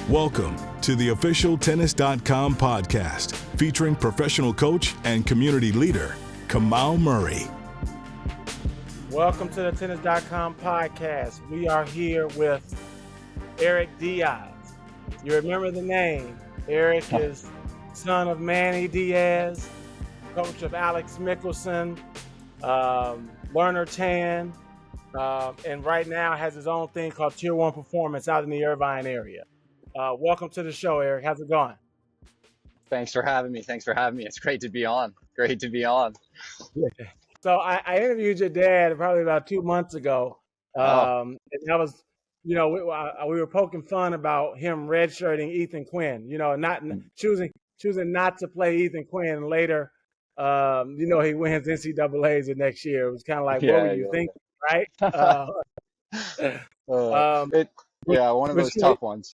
Welcome to the official Tennis.com podcast featuring professional coach and community leader, Kamal Murray. Welcome to the Tennis.com podcast. We are here with Eric Diaz. You remember the name. Eric is son of Manny Diaz, coach of Alex Michelsen, learner Tan, and right now has his own thing called Tier 1 Performance out in the Irvine area. Welcome to the show, Eric. How's it going? Thanks for having me. It's great to be on. So I interviewed your dad probably about 2 months ago. And that was, we were poking fun about him redshirting Ethan Quinn, not choosing not to play Ethan Quinn. And later, he wins NCAAs the next year. It was kind of like, what were you thinking, right? One of those tough ones.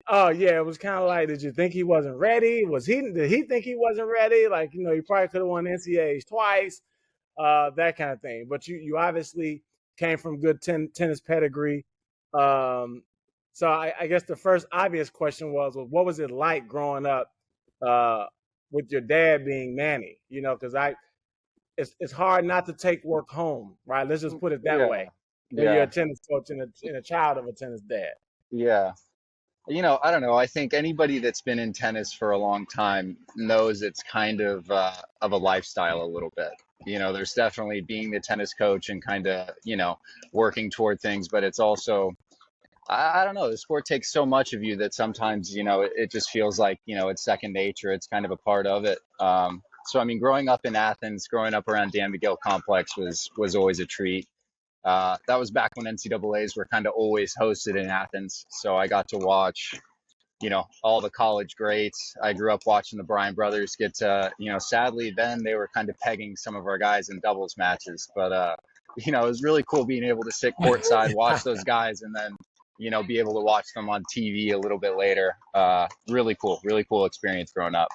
Oh yeah, it was kind of like, did you think he wasn't ready? Did he think he wasn't ready? Like, he probably could have won NCAAs twice, that kind of thing. But you obviously came from good tennis pedigree. So I guess the first obvious question was, what was it like growing up with your dad being Manny? Because it's hard not to take work home, right? Let's just put it that way. When you're a tennis coach and a child of a tennis dad. Yeah. I don't know. I think anybody that's been in tennis for a long time knows it's kind of a lifestyle a little bit. There's definitely being the tennis coach and kind of, working toward things, but it's also, I don't know, the sport takes so much of you that sometimes, it just feels like, it's second nature. It's kind of a part of it. Growing up in Athens, growing up around Dan McGill Complex was always a treat. That was back when NCAAs were kind of always hosted in Athens. So I got to watch, all the college greats. I grew up watching the Bryan brothers get to, sadly then they were kind of pegging some of our guys in doubles matches. But, it was really cool being able to sit courtside, watch those guys, and then, be able to watch them on TV a little bit later. Really cool experience growing up.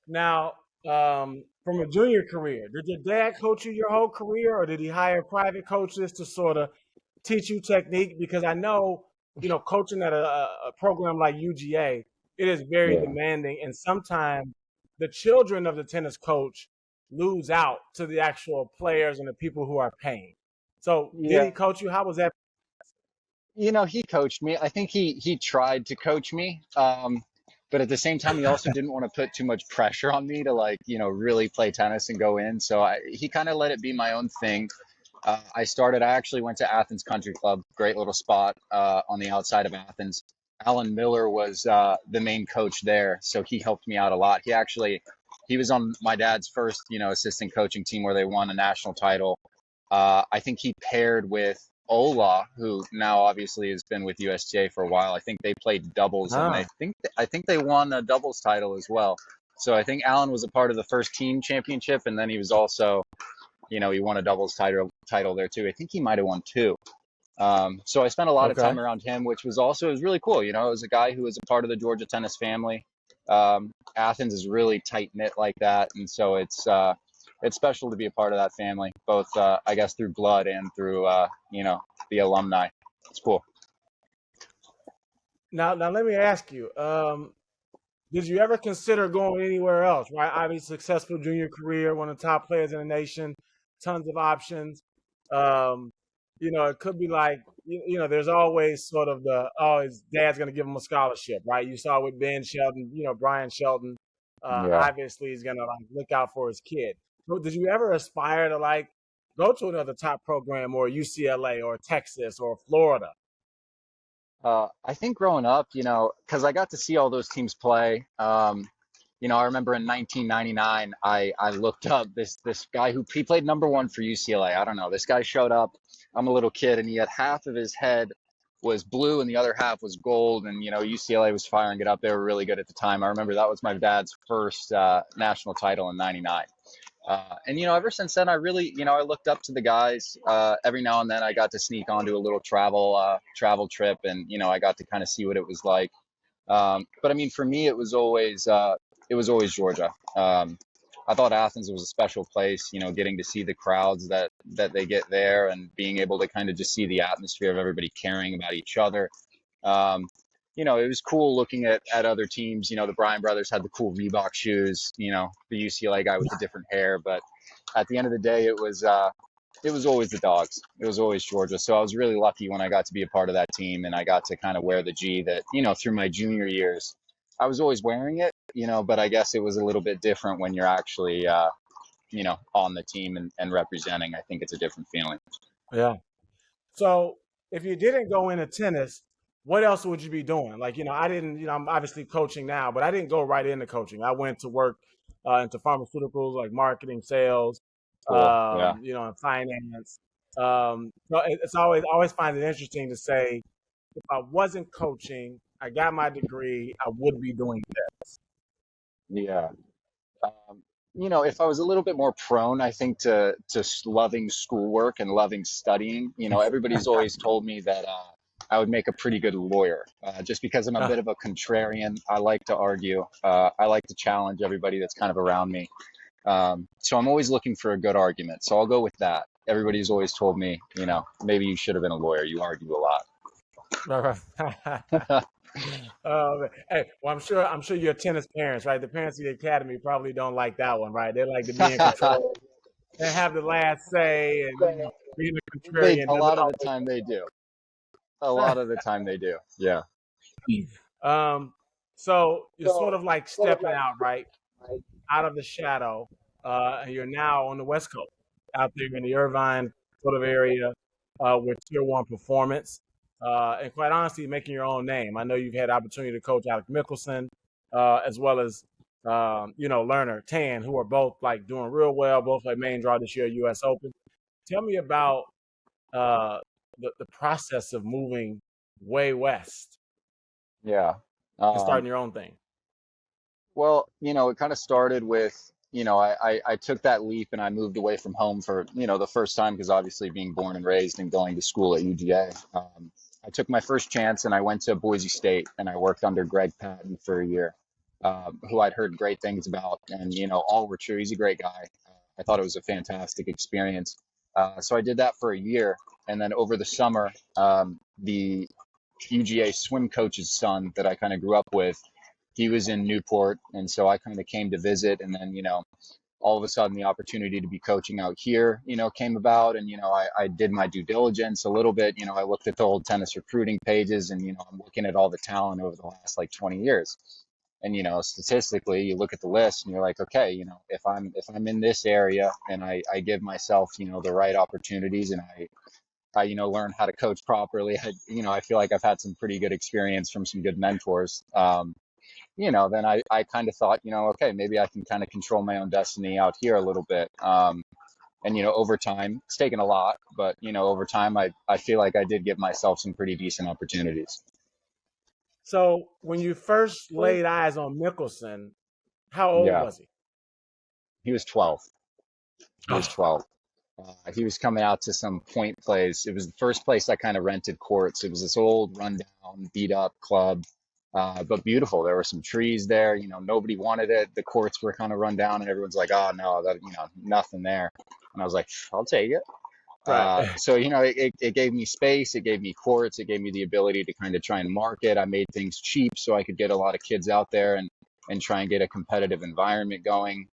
Now, from a junior career, did your dad coach you your whole career, or did he hire private coaches to sort of teach you technique? Because I know, coaching at a program like UGA, it is very demanding, and sometimes the children of the tennis coach lose out to the actual players and the people who are paying. So did he coach you? How was that? He coached me. I think he tried to coach me. But at the same time, he also didn't want to put too much pressure on me to really play tennis and go in. So he kind of let it be my own thing. I actually went to Athens Country Club, great little spot on the outside of Athens. Alan Miller was the main coach there. So he helped me out a lot. He was on my dad's first, assistant coaching team where they won a national title. I think he paired with Ola, who now obviously has been with USTA for a while. I think they played doubles, and I think they won a doubles title as well. So I think Alan was a part of the first team championship, and then he was also, he won a doubles title there too. I think he might have won two. So I spent a lot of time around him, which was really cool. It was a guy who was a part of the Georgia tennis family. Athens is really tight knit like that, and so it's special to be a part of that family, both, I guess, through blood and through, the alumni. It's cool. Now let me ask you, did you ever consider going anywhere else, right? Obviously, successful junior career, one of the top players in the nation, tons of options. It could be like, there's always sort of his dad's going to give him a scholarship, right? You saw with Ben Shelton, Brian Shelton, obviously he's going to look out for his kid. Did you ever aspire to go to another top program, or UCLA or Texas or Florida? I think growing up, because I got to see all those teams play. I remember in 1999, I looked up this guy he played number one for UCLA. I don't know. This guy showed up. I'm a little kid, and he had half of his head was blue and the other half was gold. And, UCLA was firing it up. They were really good at the time. I remember that was my dad's first national title in 99. Ever since then, I really, I looked up to the guys. Every now and then I got to sneak onto a little travel trip, and, I got to kind of see what it was like. But for me, it was always Georgia. I thought Athens was a special place, getting to see the crowds that they get there, and being able to kind of just see the atmosphere of everybody caring about each other. You know, it was cool looking at other teams. You know, the Bryan brothers had the cool Reebok shoes, you know, the UCLA guy with the different hair. But at the end of the day, it was always the Dogs. It was always Georgia. So I was really lucky when I got to be a part of that team and I got to kind of wear the G that, you know, through my junior years, I was always wearing it, you know, but I guess it was a little bit different when you're actually, you know, on the team and representing. I think it's a different feeling. Yeah. So if you didn't go into tennis, what else would you be doing? Like, I didn't, I'm obviously coaching now, but I didn't go right into coaching. I went to work into pharmaceuticals, like marketing, sales, Cool. Yeah. and finance. So it's always find it interesting to say, if I wasn't coaching, I got my degree, I would be doing this. Yeah. Um, you know, if I was a little bit more prone, I think to loving schoolwork and loving studying, you know, everybody's always told me that I would make a pretty good lawyer, just because I'm a bit of a contrarian. I like to argue. I like to challenge everybody that's kind of around me. So I'm always looking for a good argument. So I'll go with that. Everybody's always told me, you know, maybe you should have been a lawyer. You argue a lot. Hey, well, I'm sure your tennis parents, right? The parents of the academy probably don't like that one, right? They like to be in control and have the last say, and being a They contrarian a doesn't lot of the always. time they do. A lot of the time they do. Yeah. Um, so you're sort of like stepping out, right, out of the shadow, and you're now on the West Coast, out there in the Irvine sort of area, with Tier One performance, and quite honestly, making your own name. I know you've had the opportunity to coach Alex Michelsen, as well as Lerner, Tan, who are both like doing real well, both like main draw this year, U.S. Open. Tell me about uh, the process of moving way west Yeah. and Um, starting your own thing. Well, you know, it kind of started with, you know, I took that leap and I moved away from home for, you know, the first time because obviously being born and raised and going to school at UGA. I took my first chance and I went to Boise State and I worked under Greg Patton for a year, who I'd heard great things about. And, you know, all were true. He's a great guy. I thought it was a fantastic experience. So I did that for a year. And then over the summer, the UGA swim coach's son that I kind of grew up with, he was in Newport, and so I kind of came to visit. And then, you know, all of a sudden the opportunity to be coaching out here, you know, came about. And, you know, I did my due diligence a little bit. You know, I looked at the old tennis recruiting pages and, you know, I'm looking at all the talent over the last like 20 years. And, you know, statistically, you look at the list and you're like, okay, you know, if I'm in this area and I give myself, you know, the right opportunities and I, you know, learn how to coach properly. You know, I feel like I've had some pretty good experience from some good mentors. You know, then I kind of thought, you know, okay, maybe I can kind of control my own destiny out here a little bit. And, you know, over time, it's taken a lot, but, you know, over time, I feel like I did give myself some pretty decent opportunities. So when you first laid eyes on Mickelson, how old Yeah, was he? he was 12. He was Oh, 12. He was coming out to some point plays. It was the first place I kind of rented courts. It was this old, rundown, beat up club, but beautiful. There were some trees there. You know, nobody wanted it. The courts were kind of run down, and everyone's like, "Oh no, that you know, nothing there." And I was like, "I'll take it." right. So you know, it gave me space. It gave me courts. It gave me the ability to kind of try and market. I made things cheap so I could get a lot of kids out there and try and get a competitive environment going.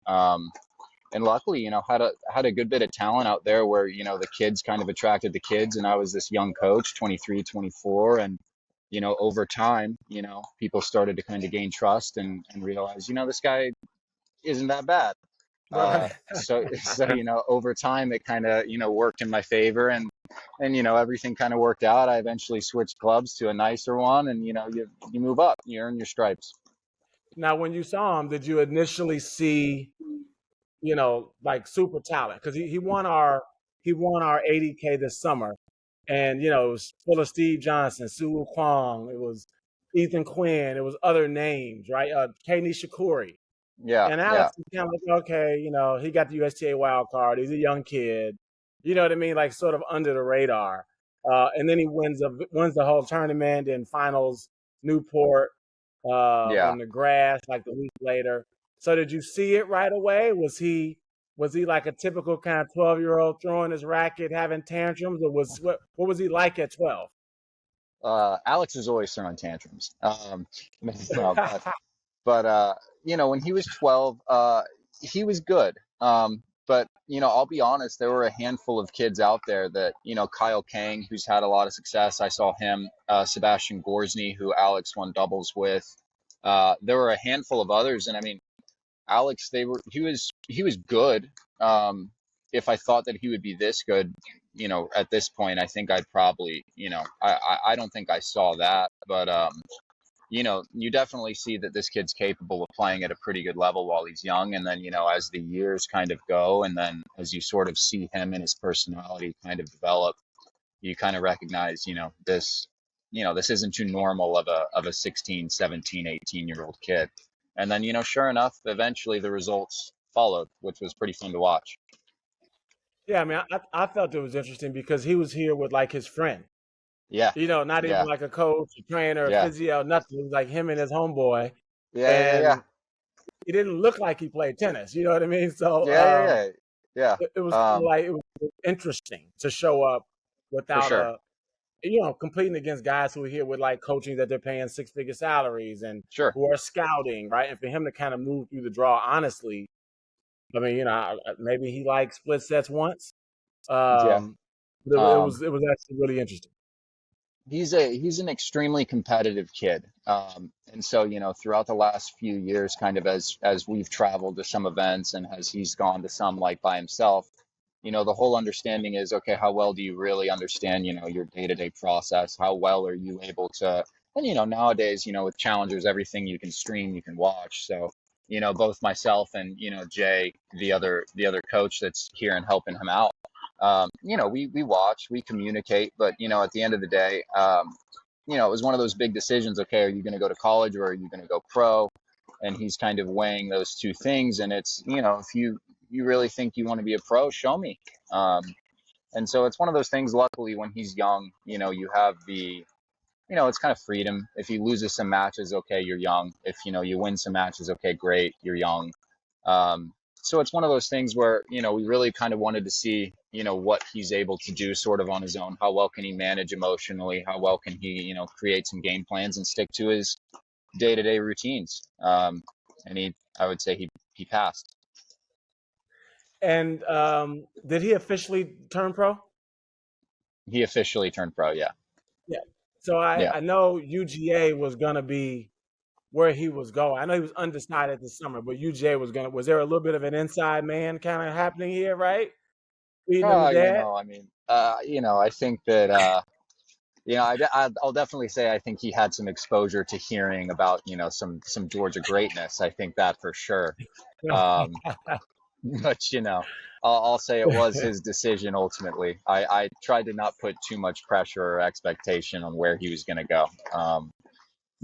And luckily, you know, had a good bit of talent out there where, you know, the kids kind of attracted the kids. And I was this young coach, 23, 24. And, you know, over time, you know, people started to kind of gain trust and realize, you know, this guy isn't that bad. Right. So, you know, over time, it kind of, you know, worked in my favor and, you know, everything kind of worked out. I eventually switched clubs to a nicer one and, you know, you move up, you earn your stripes. Now, when you saw him, did you initially see, like super talent? Because he won our 80K this summer, and it was full of Steve Johnson, Sue Kwong, it was Ethan Quinn, it was other names, right? Kei Nishikori. Yeah. And Yeah. Alex is kind of like, okay, he got the USTA wild card. He's a young kid. You know what I mean? Like sort of under the radar. And then he wins the whole tournament in finals, Newport, Yeah. on the grass like the week later. So did you see it right away? Was he like a typical kind of 12-year-old throwing his racket, having tantrums, or what was he like at 12? Alex is always throwing tantrums. No, but when he was 12, he was good. But I'll be honest, there were a handful of kids out there that, Kyle Kang, who's had a lot of success. I saw him, Sebastian Gorsny, who Alex won doubles with. There were a handful of others, and I mean, Alex, he was good. If I thought that he would be this good, at this point, I think I'd probably, I don't think I saw that, but you definitely see that this kid's capable of playing at a pretty good level while he's young. And then, as the years kind of go, and then as you sort of see him and his personality kind of develop, you kind of recognize, this isn't too normal of a 16, 17, 18-year-old kid. And then, sure enough, eventually the results followed, which was pretty fun to watch. Yeah, I mean, I felt it was interesting because he was here with like his friend. Yeah, Not even yeah, like a coach, a trainer, a yeah, physio, nothing. It was like him and his homeboy, yeah, yeah, yeah, and he didn't look like he played tennis. You know what I mean? So yeah, yeah, yeah, it was yeah. like it was interesting to show up For without sure, competing against guys who are here with like coaching that they're paying six-figure salaries and sure. who are scouting, right? And for him to kind of move through the draw, honestly, I mean, maybe he like split sets once. Yeah. But Um, it was actually really interesting. he's an extremely competitive kid. And so, throughout the last few years, kind of as we've traveled to some events and as he's gone to some like by himself, the whole understanding is, okay, how well do you really understand, your day-to-day process? How well are you able to, and nowadays, with challengers, everything you can stream, you can watch. So, both myself and, Jay, the other coach that's here and helping him out, we watch, we communicate, but at the end of the day, it was one of those big decisions. Okay, are you going to go to college or are you going to go pro? And he's kind of weighing those two things. And it's, if you really think you want to be a pro, show me. And so it's one of those things. Luckily, when he's young, you have it's kind of freedom. If he loses some matches, okay, you're young. If you win some matches, okay, great, you're young. So it's one of those things where, we really kind of wanted to see, what he's able to do sort of on his own. How well can he manage emotionally? How well can he, create some game plans and stick to his day-to-day routines? And I would say he passed. And did he officially turn pro? He officially turned pro. Yeah. Yeah. So Yeah. I know UGA was gonna be where he was going. I know he was undecided this summer, but UGA was there a little bit of an inside man kind of happening here, right? Feeding him the dad? I mean, I think that, I'll definitely say I think he had some exposure to hearing about, some Georgia greatness. I think that for sure. Um, but, I'll say it was his decision ultimately. I tried to not put too much pressure or expectation on where he was going to go.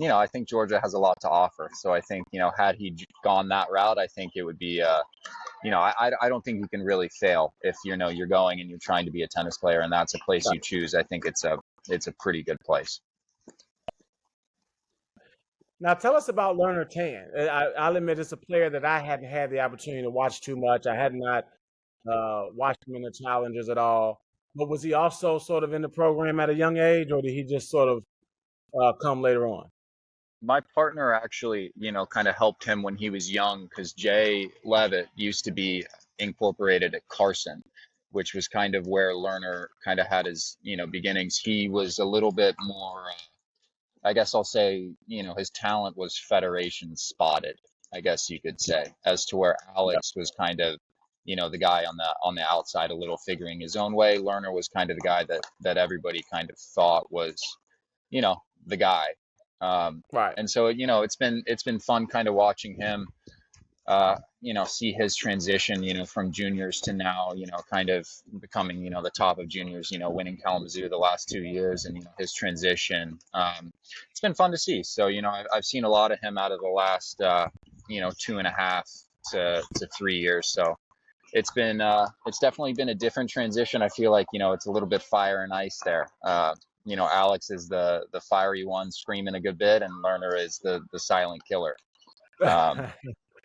I think Georgia has a lot to offer. So I think, had he gone that route, I think it would be, I don't think you can really fail if, you're going and you're trying to be a tennis player and that's a place you choose. I think it's a pretty good place. Now tell us about Lerner Tan. I'll admit it's a player that I hadn't had the opportunity to watch too much. I had not watched him in the challengers at all. But was he also sort of in the program at a young age, or did he just sort of come later on? My partner actually, kind of helped him when he was young because Jay Levitt used to be incorporated at Carson, which was kind of where Lerner kind of had his, beginnings. He was a little bit more, I guess I'll say, his talent was Federation spotted, I guess you could say, as to where Yeah. Alex was kind of, the guy on the outside, a little figuring his own way. Lerner was kind of the guy that everybody kind of thought was, the guy. Right. And so, it's been fun kind of watching him, see his transition, from juniors to now, kind of becoming, the top of juniors, winning Kalamazoo the last 2 years and, his transition. It's been fun to see. So, I've seen a lot of him out of the last, 2.5 to 3 years. So it's definitely been a different transition. I feel like, it's a little bit fire and ice there. Alex is the fiery one screaming a good bit and Lerner is the silent killer.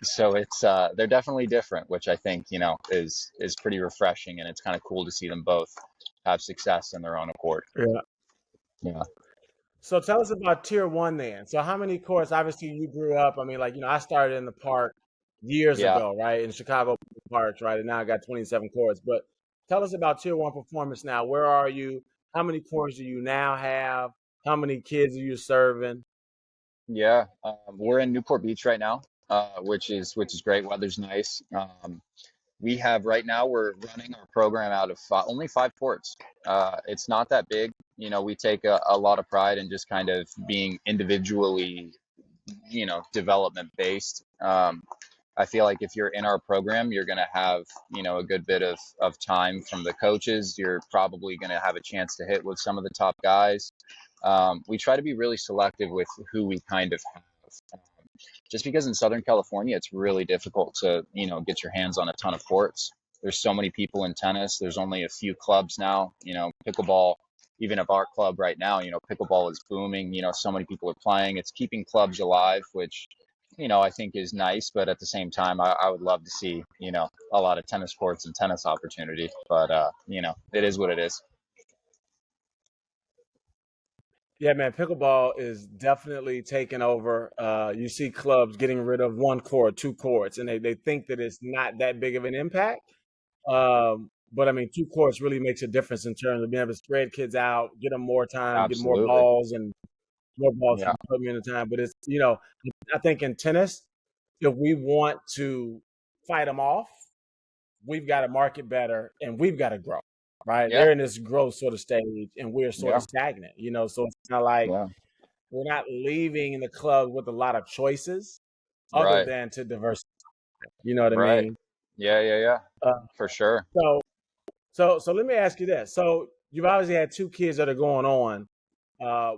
So it's they're definitely different, which I think, is pretty refreshing and it's kind of cool to see them both have success in their own accord. Yeah. Yeah. So tell us about tier one then. So how many courts? Obviously, you grew up. I mean, like, I started in the park years Yeah. ago, right? In Chicago parks, right? And now I got 27 courts. But tell us about tier one performance now. Where are you? How many courts do you now have? How many kids are you serving? Yeah. We're in Newport Beach right now, which is great. Weather's nice. We have right now we're running our program out of only 5 courts. It's not that big. We take a lot of pride in just kind of being individually, development based. I feel like if you're in our program, you're going to have, a good bit of time from the coaches. You're probably going to have a chance to hit with some of the top guys. We try to be really selective with who we kind of have. Just because in Southern California, it's really difficult to, get your hands on a ton of courts. There's so many people in tennis. There's only a few clubs now, pickleball, even at our club right now, pickleball is booming. So many people are playing. It's keeping clubs alive, which, I think is nice. But at the same time, I would love to see, a lot of tennis courts and tennis opportunity. But, it is what it is. Yeah, man, pickleball is definitely taking over. You see clubs getting rid of one court, two courts, and they think that it's not that big of an impact. But I mean, two courts really makes a difference in terms of being able to spread kids out, get them more time, get Absolutely. more balls Yeah. from the community time. But it's, I think in tennis, if we want to fight them off, we've got to market better and we've got to grow, right? Yeah. They're in this growth sort of stage and we're sort Yeah. of stagnant, so it's not like Yeah. we're not leaving the club with a lot of choices other Right. than to diversify. You know what I Right. mean? Yeah. Yeah. Yeah. Uh, For sure. so, so let me ask you this. So you've obviously had two kids that are going on.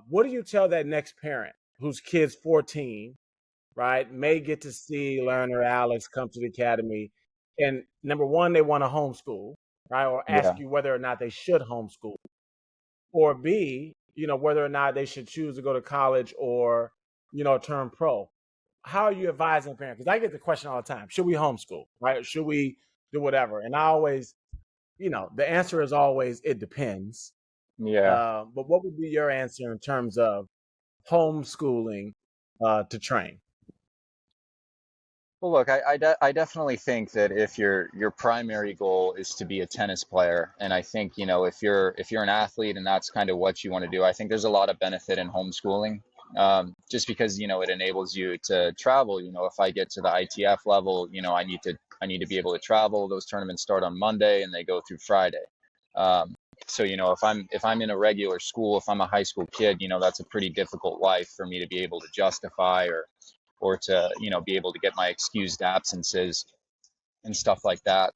What do you tell that next parent whose kid's 14, right, may get to see learner Alex come to the academy, and number one, they want to homeschool, right, or ask Yeah. you whether or not they should homeschool, or B, whether or not they should choose to go to college or, turn pro. How are you advising parents? Because I get the question all the time: should we homeschool, right? Should we do whatever? And I always, the answer is always it depends. Yeah. But what would be your answer in terms of homeschooling to train? Well, look, I definitely think that if your primary goal is to be a tennis player, and I think, if you're an athlete and that's kind of what you want to do, I think there's a lot of benefit in homeschooling. Just because, it enables you to travel. If I get to the ITF level, I need to be able to travel. Those tournaments start on Monday and they go through Friday. Um, so, if I'm in a regular school, if I'm a high school kid, that's a pretty difficult life for me to be able to justify or to be able to get my excused absences and stuff like that.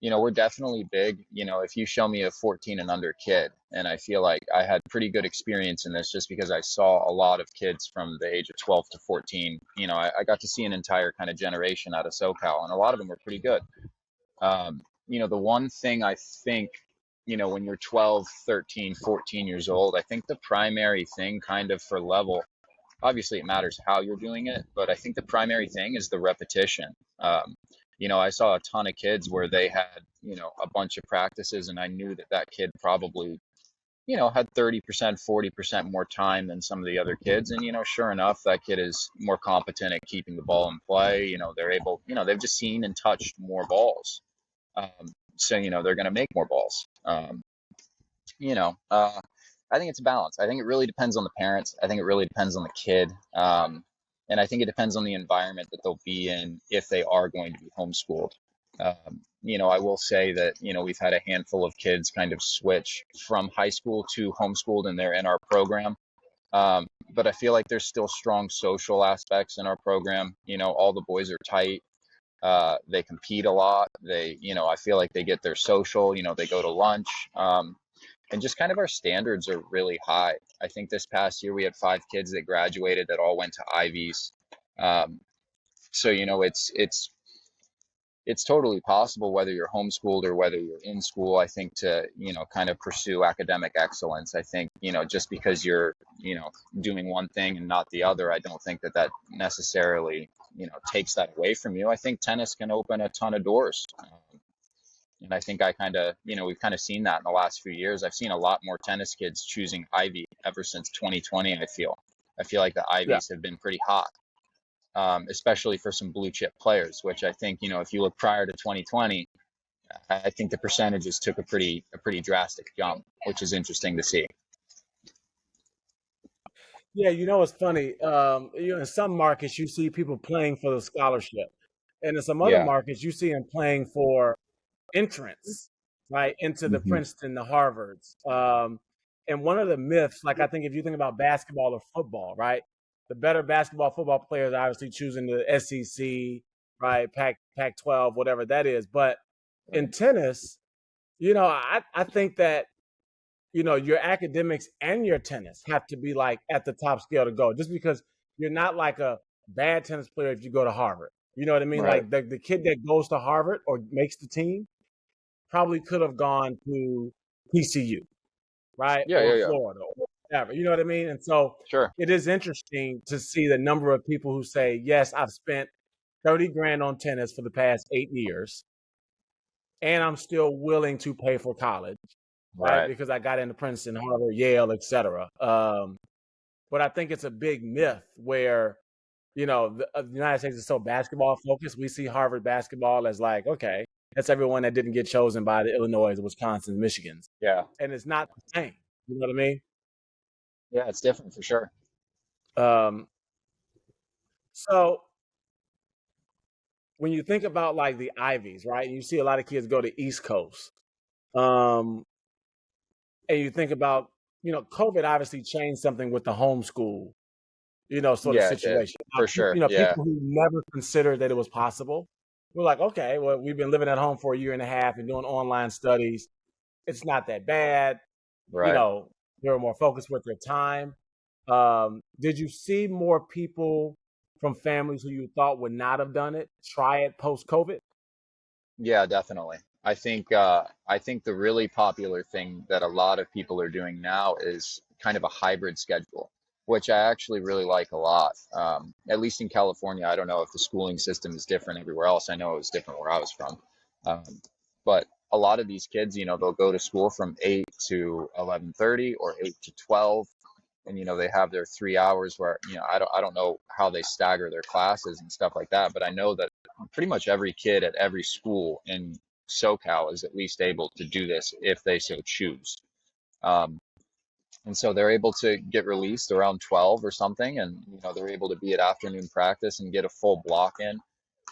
We're definitely big. If you show me a 14 and under kid, and I feel like I had pretty good experience in this just because I saw a lot of kids from the age of 12 to 14. I got to see an entire kind of generation out of SoCal, and a lot of them were pretty good. The one thing I think, when you're 12, 13, 14 years old, I think the primary thing kind of for level, obviously it matters how you're doing it, but I think the primary thing is the repetition. I saw a ton of kids where they had, a bunch of practices, and I knew that kid probably, had 30%, 40% more time than some of the other kids. And, sure enough, that kid is more competent at keeping the ball in play. They're able, they've just seen and touched more balls. So, they're going to make more balls. you know, uh, I think it's a balance. I think it really depends on the parents. I think it really depends on the kid. And I think it depends on the environment that they'll be in if they are going to be homeschooled. I will say that, we've had a handful of kids kind of switch from high school to homeschooled and they're in our program. But I feel like there's still strong social aspects in our program. All the boys are tight. They compete a lot. I feel like they get their social, they go to lunch. And just kind of our standards are really high. I think this past year we had 5 kids that graduated that all went to Ivies. Um, so it's totally possible whether you're homeschooled or whether you're in school. I think to kind of pursue academic excellence. I think just because you're doing one thing and not the other, I don't think that necessarily takes that away from you. I think tennis can open a ton of doors. And I think we've kind of seen that in the last few years. I've seen a lot more tennis kids choosing Ivy ever since 2020. I feel like the Yeah. Ivies have been pretty hot, especially for some blue chip players, which I think, if you look prior to 2020, I think the percentages took a pretty drastic jump, which is interesting to see. Yeah, it's funny. In some markets you see people playing for the scholarship, and in some other Yeah. markets you see them playing for entrance, right, into the Hmm. Princeton, the Harvards. And one of the myths, like I think if you think about basketball or football, right, the better basketball, football players are obviously choosing the SEC, right, Pac-12, whatever that is. But in Right. tennis, I think that your academics and your tennis have to be like at the top scale to go. Just because you're not like a bad tennis player if you go to Harvard. You know what I mean? Right. Like the kid that goes to Harvard or makes the team probably could have gone to TCU, right? Yeah. Or Yeah. Yeah. Florida or whatever. You know what I mean? And so Sure. it is interesting to see the number of people who say, yes, I've spent 30 grand on tennis for the past 8 years, and I'm still willing to pay for college, right? Right. Because I got into Princeton, Harvard, Yale, etc. But I think it's a big myth where, the United States is so basketball focused. We see Harvard basketball as like, okay, that's everyone that didn't get chosen by the Illinois, the Wisconsin, Michigans. Yeah. And it's not the same. You know what I mean? Yeah. It's different for sure. Um, so when you think about like the Ivies, right, and you see a lot of kids go to East Coast, um, and you think about, COVID obviously changed something with the homeschool, sort of Yeah. It did situation. for sure. Yeah. People who never considered that it was possible were like, okay, well, we've been living at home for a year and a half and doing online studies. It's not that bad. Right. They were more focused with their time. Did you see more people from families who you thought would not have done it try it post COVID? Yeah, definitely. I think the really popular thing that a lot of people are doing now is kind of a hybrid schedule, which I actually really like a lot. At least in California, I don't know if the schooling system is different everywhere else. I know it was different where I was from. Um, but a lot of these kids, they'll go to school from 8 to 11:30 or 8 to 12, and they have their 3 hours where I don't know how they stagger their classes and stuff like that, but I know that pretty much every kid at every school in SoCal is at least able to do this if they so choose. um, and so they're able to get released around 12 or something, and they're able to be at afternoon practice and get a full block in.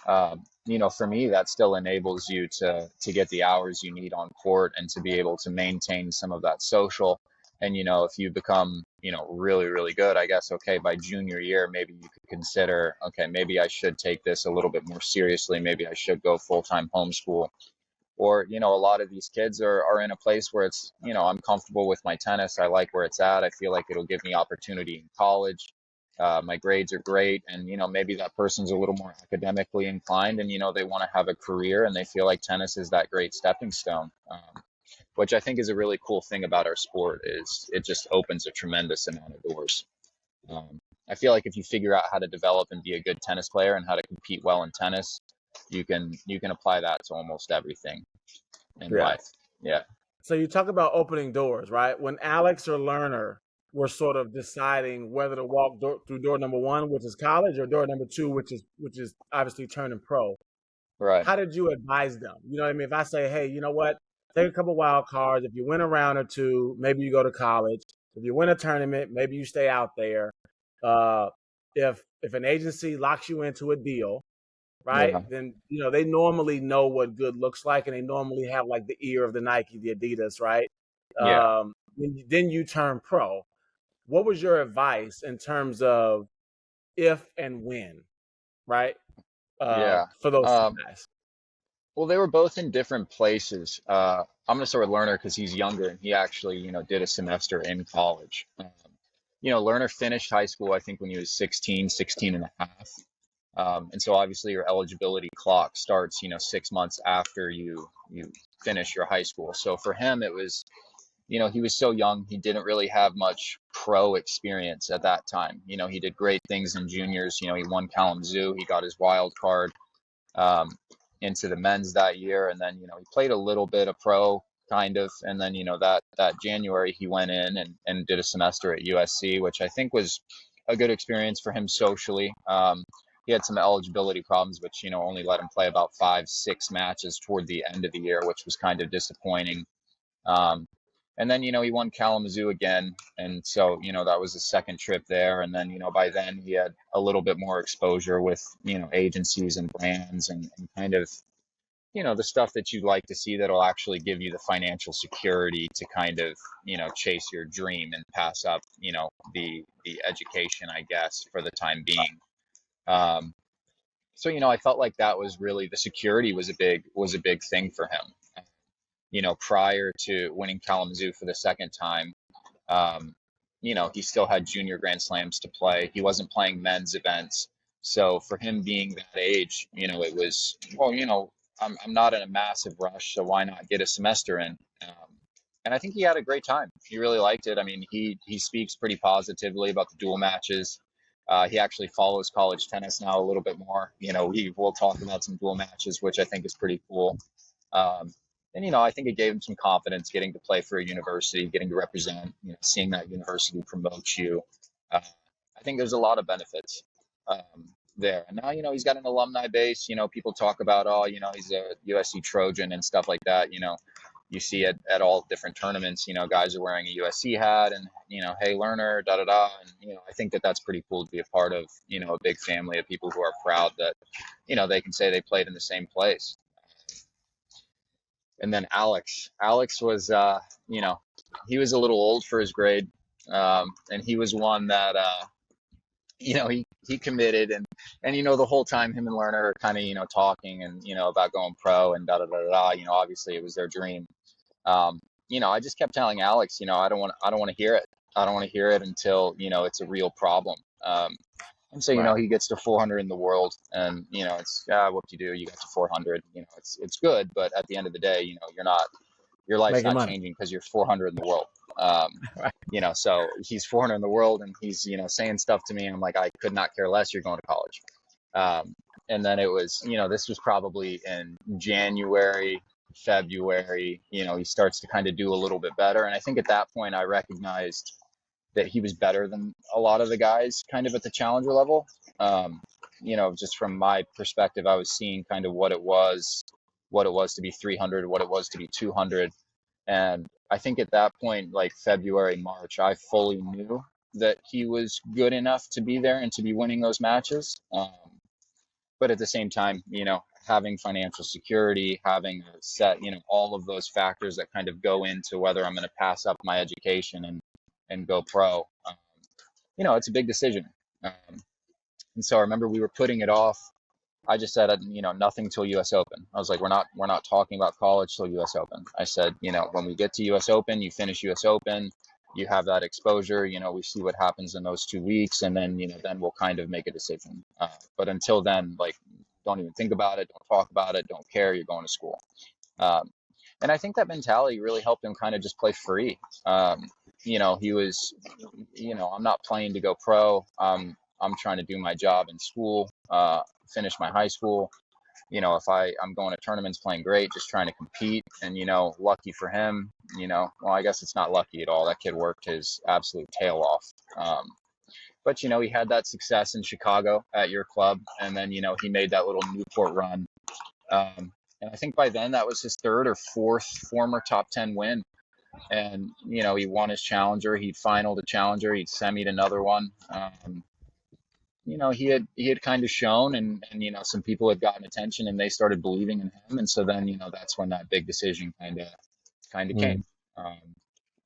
For me, that still enables you to get the hours you need on court and to be able to maintain some of that social. And if you become really really good, I guess, okay, by junior year maybe you could consider, okay, maybe I should take this a little bit more seriously. Maybe I should go full-time homeschool. Or a lot of these kids are in a place where it's, I'm comfortable with my tennis. I like where it's at. I feel like it'll give me opportunity in college. My grades are great, and maybe that person's a little more academically inclined, and they want to have a career, and they feel like tennis is that great stepping stone. Which I think is a really cool thing about our sport, is it just opens a tremendous amount of doors. I feel like if you figure out how to develop and be a good tennis player and how to compete well in tennis, you can apply that to almost everything in Yeah. life. Yeah. So you talk about opening doors, right? When Alex or Lerner were sort of deciding whether to walk through door number one, which is college, or door number two, which is obviously turning pro, Right. how did you advise them? You know what I mean? If I say, hey, you know what? Take a couple wild cards. If you win a round or two, maybe you go to college. If you win a tournament, maybe you stay out there. Uh, if an agency locks you into a deal, right? Yeah. Then they normally know what good looks like, and they normally have like the ear of the Nike, the Adidas, right? Yeah. Then you turn pro. What was your advice in terms of if and when, right? Yeah. For those two Um, guys. well, they were both in different places. I'm going to start with Lerner because he's younger and he actually, did a semester in college. Lerner finished high school, I think, when he was 16 and a half. And so obviously your eligibility clock starts, 6 months after you finish your high school. So for him, it was, he was so young, he didn't really have much pro experience at that time. He did great things in juniors. He won Kalamazoo, he got his wild card. Um, into the men's that year. And then, he played a little bit of pro kind of. And then, that January he went in and did a semester at USC, which I think was a good experience for him socially. He had some eligibility problems, which, only let him play about 5-6 matches toward the end of the year, which was kind of disappointing. And then, he won Kalamazoo again. And so, that was the second trip there. And then, by then he had a little bit more exposure with, agencies and brands and kind of, the stuff that you'd like to see that'll actually give you the financial security to kind of, chase your dream and pass up, the education, I guess, for the time being. So, I felt like that was really the security was a big thing for him. Prior to winning Kalamazoo for the second time, he still had junior Grand Slams to play. He wasn't playing men's events. So for him being that age, it was, well, I'm not in a massive rush, so why not get a semester in? And I think he had a great time. He really liked it. I mean, he speaks pretty positively about the dual matches. He actually follows college tennis now a little bit more. We'll talk about some dual matches, which I think is pretty cool. And, I think it gave him some confidence getting to play for a university, getting to represent, seeing that university promote you. I think there's a lot of benefits there. And now, he's got an alumni base. People talk about, he's a USC Trojan and stuff like that. You see it at all different tournaments, guys are wearing a USC hat and, hey, learner, da-da-da. And, I think that that's pretty cool to be a part of, a big family of people who are proud that, they can say they played in the same place. And then Alex was, he was a little old for his grade. And he was one that, he committed and, the whole time him and Lerner are kind of, talking and, about going pro and da, da, da, da, obviously it was their dream. I just kept telling Alex, I don't want to hear it. I don't want to hear it until, it's a real problem. And so, Right. he gets to 400 in the world and, it's, what do? You got to 400, it's good. But at the end of the day, your life's Making not money. changing because you're 400 in the world. Right. So he's 400 in the world and he's, saying stuff to me. And I'm like, I could not care less. You're going to college. And then it was, this was probably in January, February, he starts to kind of do a little bit better. And I think at that point I recognized that he was better than a lot of the guys kind of at the challenger level. Just from my perspective, I was seeing kind of what it was to be 300, what it was to be 200. And I think at that point, like February, March, I fully knew that he was good enough to be there and to be winning those matches. But at the same time, having financial security, having a set, all of those factors that kind of go into whether I'm going to pass up my education and go pro, it's a big decision. And so I remember we were putting it off. I just said, nothing till US Open. I was like, we're not talking about college till US Open. I said, when we get to US Open, you finish US Open, you have that exposure, we see what happens in those 2 weeks. And then, then we'll kind of make a decision. But until then, like, don't even think about it. Don't talk about it. Don't care. You're going to school. And I think that mentality really helped him kind of just play free. He was, I'm not playing to go pro. I'm trying to do my job in school, finish my high school. If I'm going to tournaments playing great, just trying to compete and, lucky for him, well, I guess it's not lucky at all. That kid worked his absolute tail off. But, he had that success in Chicago at your club. And then, he made that little Newport run. And I think by then that was his third or fourth former top 10 win. And, he won his challenger. He'd finaled a challenger. He'd semied another one. He had kind of shown and some people had gotten attention and they started believing in him. And so then, that's when that big decision kind of came.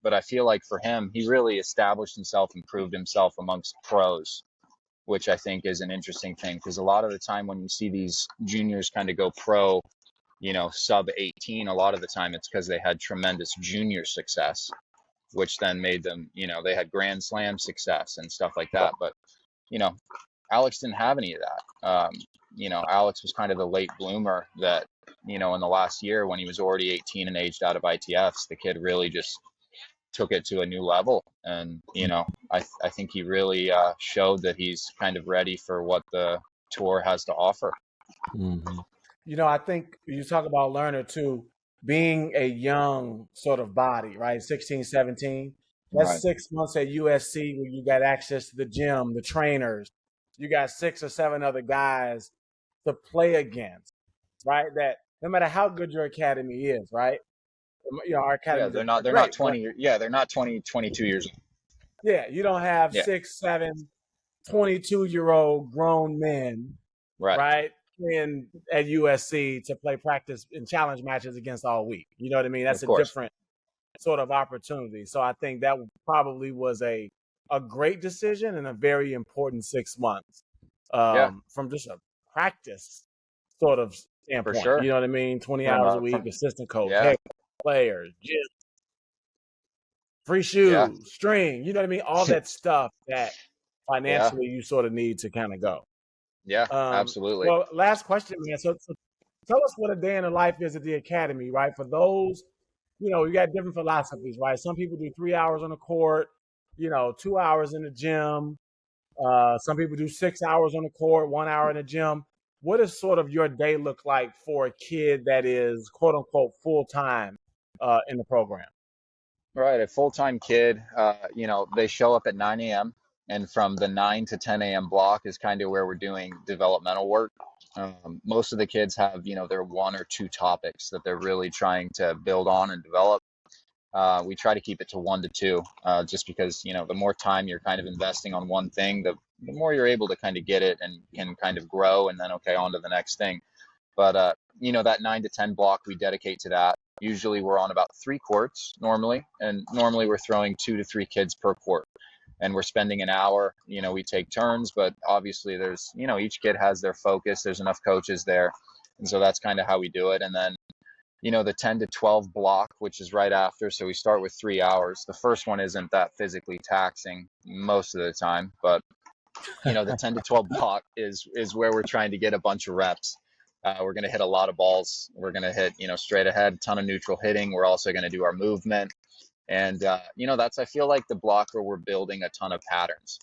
But I feel like for him, he really established himself and proved himself amongst pros, which I think is an interesting thing because a lot of the time when you see these juniors kind of go pro, sub 18, a lot of the time it's because they had tremendous junior success, which then made them, they had Grand Slam success and stuff like that. But, Alex didn't have any of that. Alex was kind of the late bloomer that, in the last year when he was already 18 and aged out of ITFs, the kid really just took it to a new level. And, I think he really showed that he's kind of ready for what the tour has to offer. Mm-hmm. I think you talk about learner too, being a young sort of body, right? 16, 17. That's Right. 6 months at USC where you got access to the gym, the trainers. You got 6 or 7 other guys to play against, right? That no matter how good your academy is, right? Our Yeah, academies are they're not great, but 20. Yeah, they're not 20, 22 years old. yeah, you don't have Yeah. 6, 7, 22-year-old grown men, Right. right, in at USC to play practice and challenge matches against all week. You know what I mean? That's Of a course. different sort of opportunity. So I think that probably was a great decision and a very important 6 months Yeah, from just a practice sort of for standpoint. You sure. know what I mean? 20 hours a week, From assistant coach, yeah, head players, gym, free yeah, shoes, string. You know what I mean? All that stuff that yeah, financially you sort of need to kind of go. yeah, absolutely. Well, last question, man. So tell us what a day in the life is at the academy, right? For those, you got different philosophies, right? Some people do 3 hours on the court, 2 hours in the gym. Some people do 6 hours on the court, 1 hour in the gym. What does sort of your day look like for a kid that is quote unquote full time in the program? Right, a full-time kid, they show up at 9 a.m. and from the 9 to 10 a.m. block is kind of where we're doing developmental work. Most of the kids have, their one or two topics that they're really trying to build on and develop. We try to keep it to 1 to 2, just because, the more time you're kind of investing on one thing, the more you're able to kind of get it and can kind of grow and then, okay, on to the next thing. But that 9 to 10 block we dedicate to that. Usually we're on about 3 courts normally, and normally we're throwing 2 to 3 kids per court. And we're spending an hour, we take turns, but obviously there's, each kid has their focus. There's enough coaches there. And so that's kind of how we do it. And then, the 10 to 12 block, which is right after. So we start with 3 hours. The first one isn't that physically taxing most of the time, but the 10 to 12 block is where we're trying to get a bunch of reps. We're going to hit a lot of balls. We're going to hit, straight ahead, ton of neutral hitting. We're also going to do our movement. And, I feel like the block where we're building a ton of patterns.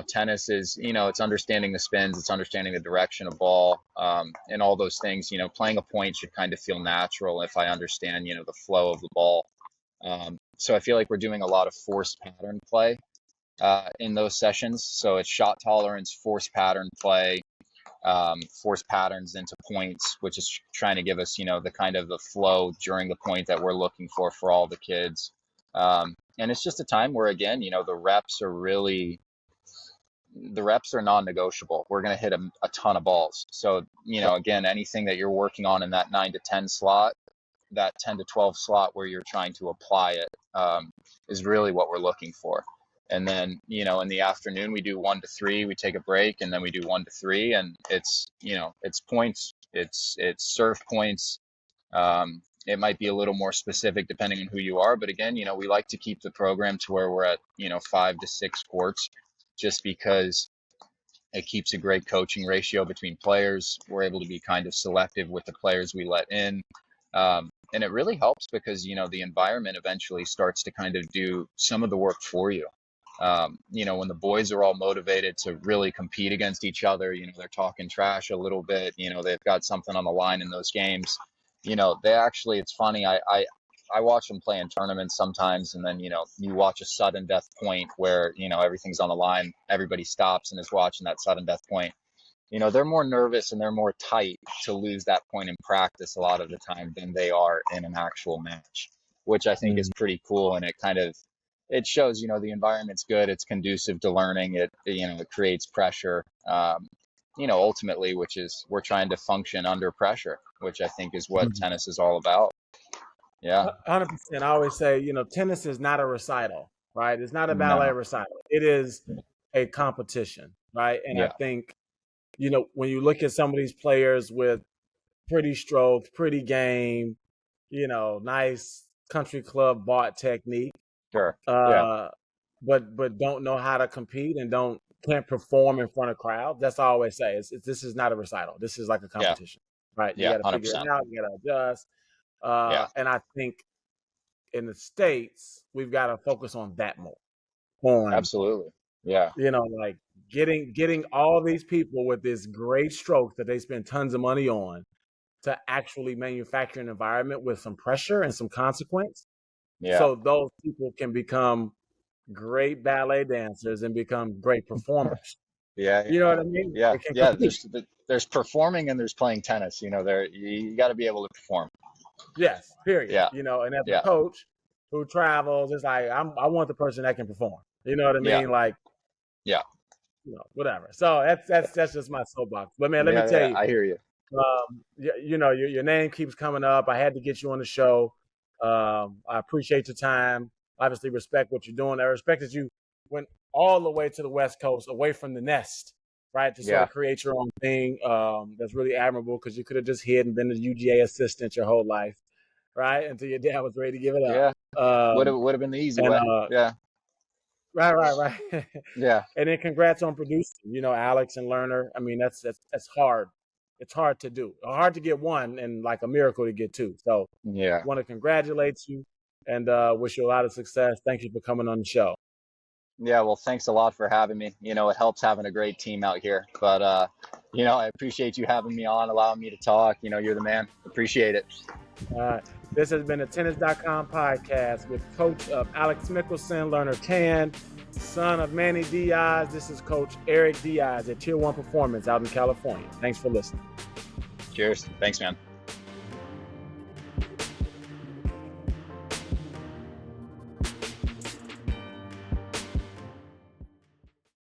Tennis is, it's understanding the spins, it's understanding the direction of ball, and all those things. Playing a point should kind of feel natural if I understand, the flow of the ball. So I feel like we're doing a lot of forced pattern play in those sessions. So it's shot tolerance, force pattern play, force patterns into points, which is trying to give us, the kind of the flow during the point that we're looking for all the kids. And it's just a time where, again, the reps are non-negotiable. We're going to hit a ton of balls. So, again, anything that you're working on in that 9 to 10 slot, that 10 to 12 slot where you're trying to apply it, is really what we're looking for. And then, in the afternoon, we do 1 to 3, we take a break, and then we do 1 to 3, and it's points, it's serve points. It might be a little more specific depending on who you are, but again, we like to keep the program to where we're at, 5 to 6 courts, just because it keeps a great coaching ratio between players. We're able to be kind of selective with the players we let in. And it really helps because, the environment eventually starts to kind of do some of the work for you. When the boys are all motivated to really compete against each other, they're talking trash a little bit, they've got something on the line in those games. They actually, it's funny, I watch them play in tournaments sometimes, and then, you watch a sudden death point where, everything's on the line, everybody stops and is watching that sudden death point. They're more nervous and they're more tight to lose that point in practice a lot of the time than they are in an actual match, which I think is pretty cool. And it shows, the environment's good. It's conducive to learning. It creates pressure, ultimately, which is we're trying to function under pressure, which I think is what tennis is all about. Yeah. 100%. I always say, tennis is not a recital, right? It's not a ballet No. recital. It is a competition, right? And I Yeah. think, when you look at some of these players with pretty strokes, pretty game, nice country club bought technique, Sure. Yeah. uh, but don't know how to compete and can't perform in front of crowds. That's all I always say. This is not a recital. This is like a Yeah. competition, right? You Yeah. got to figure it 100%. out. You got to adjust. Yeah. And I think in the States, we've got to focus on that more. On, Absolutely. Yeah. like getting all these people with this great stroke that they spend tons of money on to actually manufacture an environment with some pressure and some consequence. Yeah. So those people can become great ballet dancers and become great performers. Yeah. You know what I mean? Yeah. They can Yeah. compete. There's performing and there's playing tennis. You know, you got to be able to perform. Yes, period. Yeah. You know, and as Yeah. a coach who travels, it's like I want the person that can perform. You know what I Yeah. mean? Like, Yeah. you know, whatever. So that's just my soapbox. But man, let me Yeah. tell Yeah. you, I hear you. you know, your name keeps coming up. I had to get you on the show. I appreciate your time. Obviously, respect what you're doing. I respect that you went all the way to the West Coast, away from the nest, right, to sort Yeah. of create your own thing. That's really admirable because you could have just hid and been a UGA assistant your whole life, right, until your dad was ready to give it up. Yeah. Would have been the easy And way. Yeah. right. Yeah. And then congrats on producing. You know, Alex and Lerner. I mean, that's hard. It's hard to do. Hard to get one, and like a miracle to get two. So, Yeah. want to congratulate you and wish you a lot of success. Thank you for coming on the show. Yeah, well, thanks a lot for having me. You know, it helps having a great team out here. But you know, I appreciate you having me on, allowing me to talk. You know, you're the man. Appreciate it. This has been a Tennis.com podcast with Coach Alex Michelsen, Lerner Tan, son of Manny Diaz. This is Coach Eric Diaz at Tier 1 Performance out in California. Thanks for listening. Cheers. Thanks, man.